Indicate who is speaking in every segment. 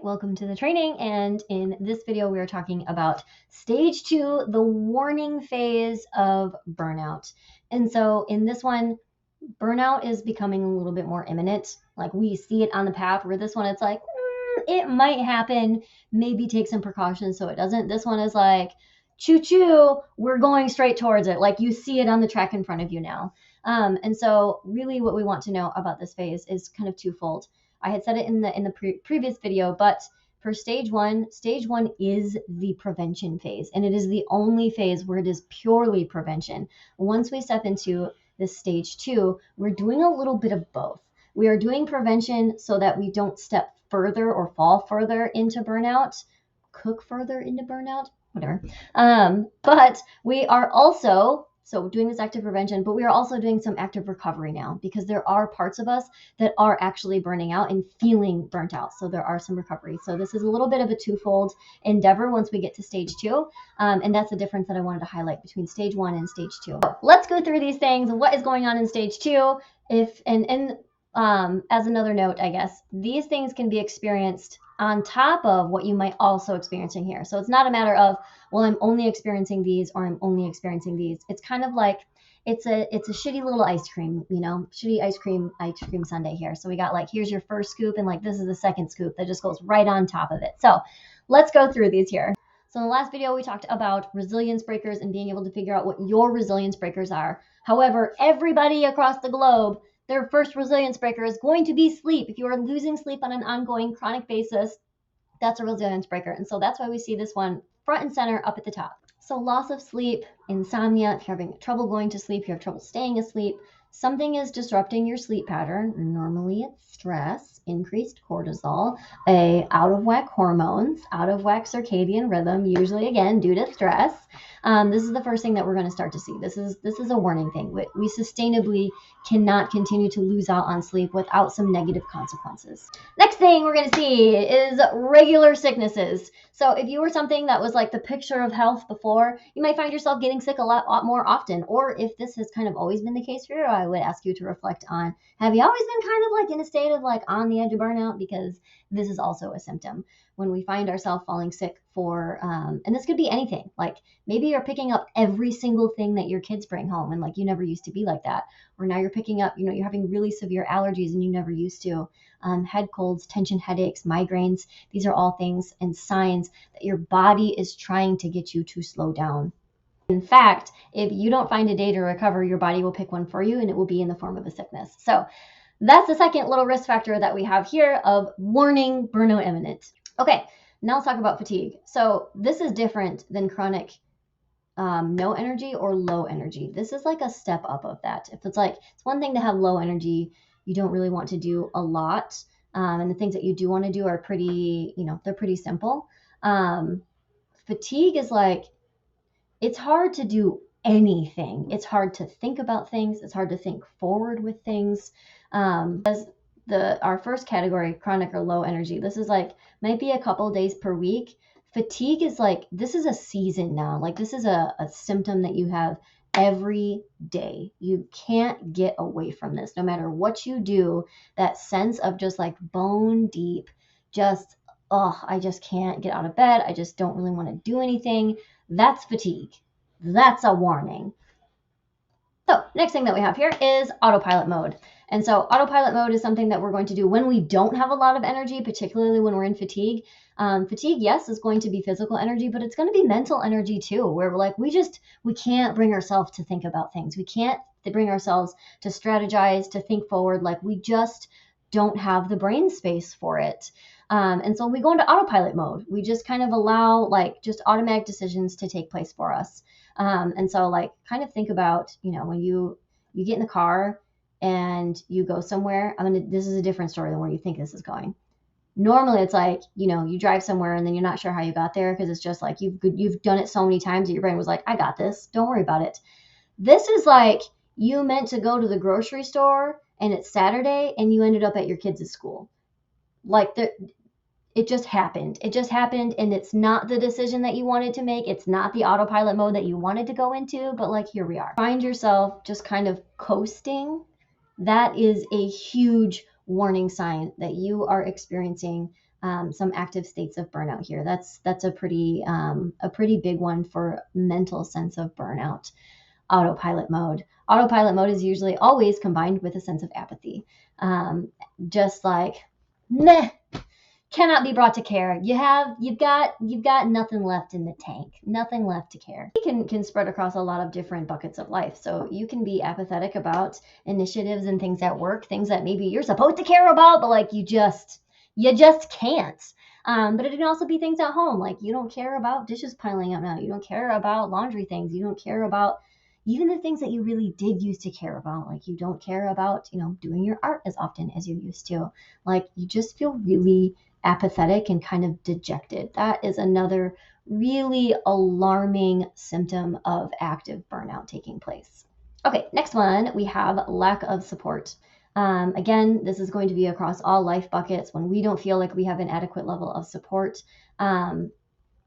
Speaker 1: Welcome to the training, and in this video we are talking about stage 2, the warning phase of burnout. And so in this one, burnout is becoming a little bit more imminent. Like we see it on the path, where this one it's like it might happen, maybe take some precautions so it doesn't. This one is like choo choo, we're going straight towards it. Like you see it on the track in front of you now. And so really what we want to know about this phase is kind of twofold. I had said it in the previous video, but for stage one is the prevention phase, and it is the only phase where it is purely prevention. Once we step into this stage 2, we're doing a little bit of both. We are doing prevention so that we don't step further or fall further into burnout, cook further into burnout, whatever. But we are also doing this active prevention, but we are also doing some active recovery now, because there are parts of us that are actually burning out and feeling burnt out. So there are some recovery. So this is a little bit of a twofold endeavor once we get to stage 2. And that's the difference that I wanted to highlight between stage 1 and stage 2. So let's go through these things. What is going on in stage 2? As another note, I guess, these things can be experienced on top of what you might also experiencing here. So it's not a matter of, well, I'm only experiencing these or I'm only experiencing these. It's kind of like it's a shitty little ice cream, shitty ice cream sundae here. So we got like, here's your first scoop, and like this is the second scoop that just goes right on top of it. So let's go through these here. So in the last video, we talked about resilience breakers and being able to figure out what your resilience breakers are. However, everybody across the globe, their first resilience breaker is going to be sleep. If you are losing sleep on an ongoing chronic basis, that's a resilience breaker. And so that's why we see this one front and center up at the top. So loss of sleep, insomnia, if you're having trouble going to sleep, you have trouble staying asleep, something is disrupting your sleep pattern. Normally it's stress, increased cortisol, out of whack hormones, out of whack circadian rhythm, usually again due to stress. This is the first thing that we're going to start to see. This is a warning thing. We sustainably cannot continue to lose out on sleep without some negative consequences. Next thing we're going to see is regular sicknesses. So if you were something that was like the picture of health before, you might find yourself getting sick a lot more often. Or if this has kind of always been the case for you, I would ask you to reflect on, have you always been kind of like in a state of like on the edge of burnout? Because this is also a symptom. When we find ourselves falling sick for, and this could be anything, like maybe you're picking up every single thing that your kids bring home, and like you never used to be like that. Or now you're picking up, you're having really severe allergies and you never used to. Head colds, tension headaches, migraines, these are all things and signs that your body is trying to get you to slow down. In fact, if you don't find a day to recover, your body will pick one for you, and it will be in the form of a sickness. So that's the second little risk factor that we have here of warning, burnout imminent. Okay, now let's talk about fatigue. So this is different than chronic no energy or low energy. This is like a step up of that. If it's like, it's one thing to have low energy, you don't really want to do a lot. And the things that you do want to do are pretty, they're pretty simple. Fatigue is like, it's hard to do anything. It's hard to think about things. It's hard to think forward with things. As our first category, chronic or low energy, this is like, might be a couple days per week. Fatigue is like, this is a season now. Like this is a symptom that you have every day. You can't get away from this. No matter what you do, that sense of just like bone deep, just, I just can't get out of bed. I just don't really want to do anything. That's fatigue. That's a warning. So next thing that we have here is autopilot mode. And so autopilot mode is something that we're going to do when we don't have a lot of energy, particularly when we're in fatigue. Fatigue, yes, is going to be physical energy, but it's going to be mental energy too, where we're like, we can't bring ourselves to think about things. We can't bring ourselves to strategize, to think forward. Like we just don't have the brain space for it. And so we go into autopilot mode. We just kind of allow like just automatic decisions to take place for us. And so like kind of think about, when you get in the car and you go somewhere, this is a different story than where you think this is going. Normally it's like, you drive somewhere and then you're not sure how you got there, because it's just like you've done it so many times that your brain was like, I got this, don't worry about it. This is like you meant to go to the grocery store and it's Saturday and you ended up at your kids' school. Like it just happened. It just happened, and it's not the decision that you wanted to make. It's not the autopilot mode that you wanted to go into, but like here we are. Find yourself just kind of coasting. That is a huge warning sign that you are experiencing some active states of burnout here. That's a pretty big one for mental sense of burnout. Autopilot mode. Autopilot mode is usually always combined with a sense of apathy. Just like, meh, cannot be brought to care. You've got nothing left in the tank, nothing left to care. It can spread across a lot of different buckets of life. So you can be apathetic about initiatives and things at work, things that maybe you're supposed to care about, but like you just can't. But it can also be things at home, like you don't care about dishes piling up now. You don't care about laundry things. You don't care about even the things that you really did used to care about. Like you don't care about, doing your art as often as you used to. Like you just feel really apathetic and kind of dejected. That is another really alarming symptom of active burnout taking place. Okay, next one, we have lack of support. Again, this is going to be across all life buckets. When we don't feel like we have an adequate level of support,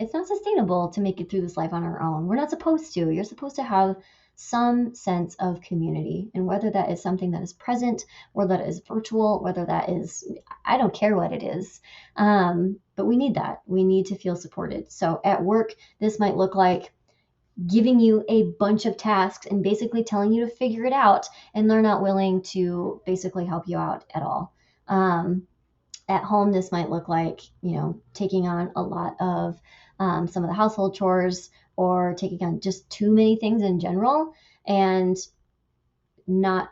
Speaker 1: it's not sustainable to make it through this life on our own. We're not supposed to. You're supposed to have some sense of community, and whether that is something that is present or that is virtual, whether that is, I don't care what it is, but we need that. We need to feel supported. So at work, this might look like giving you a bunch of tasks and basically telling you to figure it out, and they're not willing to basically help you out at all. At home, this might look like, taking on a lot of some of the household chores, or taking on just too many things in general, and not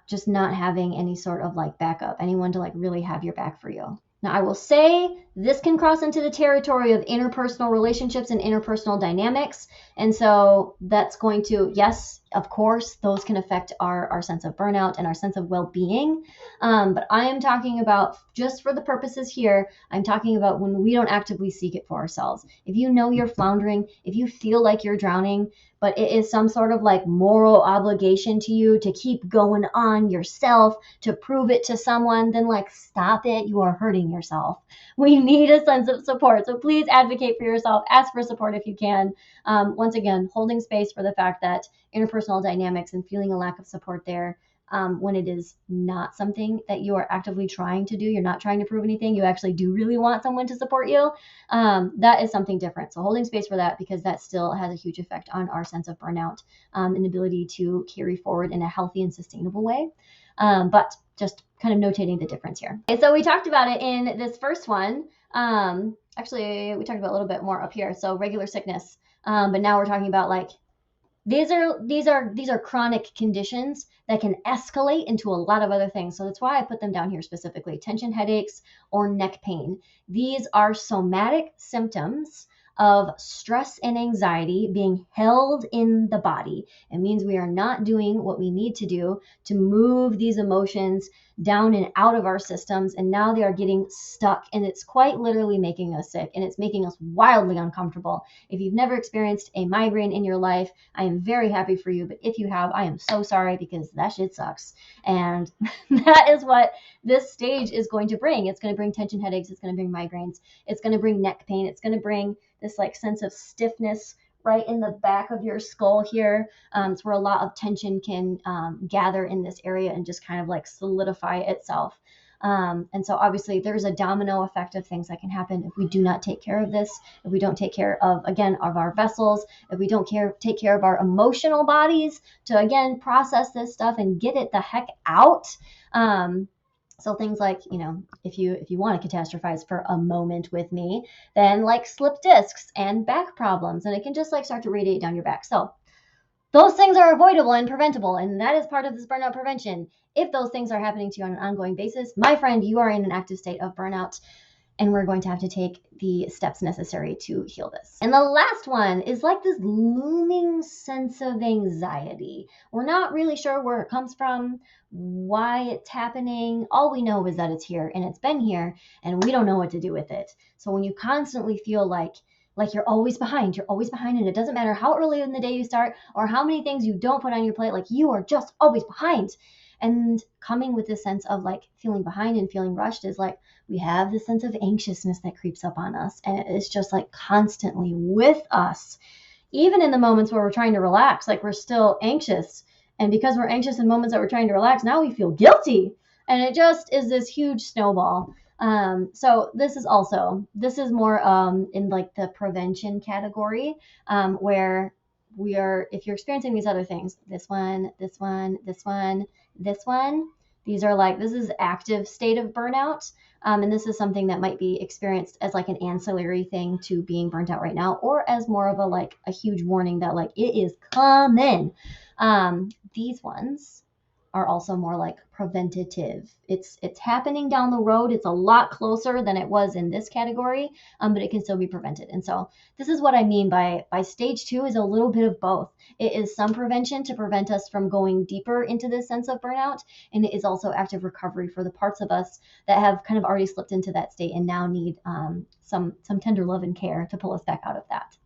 Speaker 1: having any sort of like backup, anyone to like really have your back for you. Now, I will say this can cross into the territory of interpersonal relationships and interpersonal dynamics. And so that's going to, yes, of course, those can affect our sense of burnout and our sense of well-being. But I am talking about, just for the purposes here, I'm talking about when we don't actively seek it for ourselves. If you know you're floundering, if you feel like you're drowning, but it is some sort of like moral obligation to you to keep going on yourself, to prove it to someone, then like stop it. You are hurting yourself. We need a sense of support. So please advocate for yourself. Ask for support if you can. Once again, holding space for the fact that interpersonal dynamics and feeling a lack of support there, when it is not something that you are actively trying to do, you're not trying to prove anything, you actually do really want someone to support you, that is something different. So holding space for that, because that still has a huge effect on our sense of burnout, and ability to carry forward in a healthy and sustainable way. But just kind of notating the difference here. Okay, so we talked about it in this first one. Actually, we talked about a little bit more up here. So regular sickness, but now we're talking about like, these are chronic conditions that can escalate into a lot of other things. So that's why I put them down here specifically. Tension headaches or neck pain. These are somatic symptoms of stress and anxiety being held in the body. It means we are not doing what we need to do to move these emotions down and out of our systems, and now they are getting stuck, and it's quite literally making us sick, and it's making us wildly uncomfortable. If you've never experienced a migraine in your life, I am very happy for you, but if you have, I am so sorry, because that shit sucks. And that is what this stage is going to bring. It's going to bring tension headaches, it's going to bring migraines, it's going to bring neck pain, it's going to bring this like sense of stiffness right in the back of your skull here. It's where a lot of tension can gather in this area and just kind of like solidify itself. And so obviously there's a domino effect of things that can happen if we do not take care of this, if we don't take care of, again, of our vessels, if we don't take care of our emotional bodies to, again, process this stuff and get it the heck out. So things like, if you want to catastrophize for a moment with me, then like slip discs and back problems, and it can just like start to radiate down your back. So those things are avoidable and preventable, and that is part of this burnout prevention. If those things are happening to you on an ongoing basis, my friend, you are in an active state of burnout, and we're going to have to take the steps necessary to heal this. And the last one is like this looming sense of anxiety. We're not really sure where it comes from, why it's happening. All we know is that it's here, and it's been here, and we don't know what to do with it. So when you constantly feel like you're always behind, and it doesn't matter how early in the day you start or how many things you don't put on your plate, like you are just always behind. And coming with this sense of like feeling behind and feeling rushed is like, we have this sense of anxiousness that creeps up on us, and it's just like constantly with us. Even in the moments where we're trying to relax, like we're still anxious. And because we're anxious in moments that we're trying to relax, now we feel guilty. And it just is this huge snowball. So this is more in like the prevention category, where we are, if you're experiencing these other things, this one, this one, this one, this one, these are like, this is active state of burnout. And this is something that might be experienced as like an ancillary thing to being burnt out right now, or as more of a like a huge warning that like it is coming. These ones are also more like preventative. It's happening down the road. It's a lot closer than it was in this category, but it can still be prevented. And so this is what I mean by stage 2 is a little bit of both. It is some prevention to prevent us from going deeper into this sense of burnout, and it is also active recovery for the parts of us that have kind of already slipped into that state and now need some tender love and care to pull us back out of that.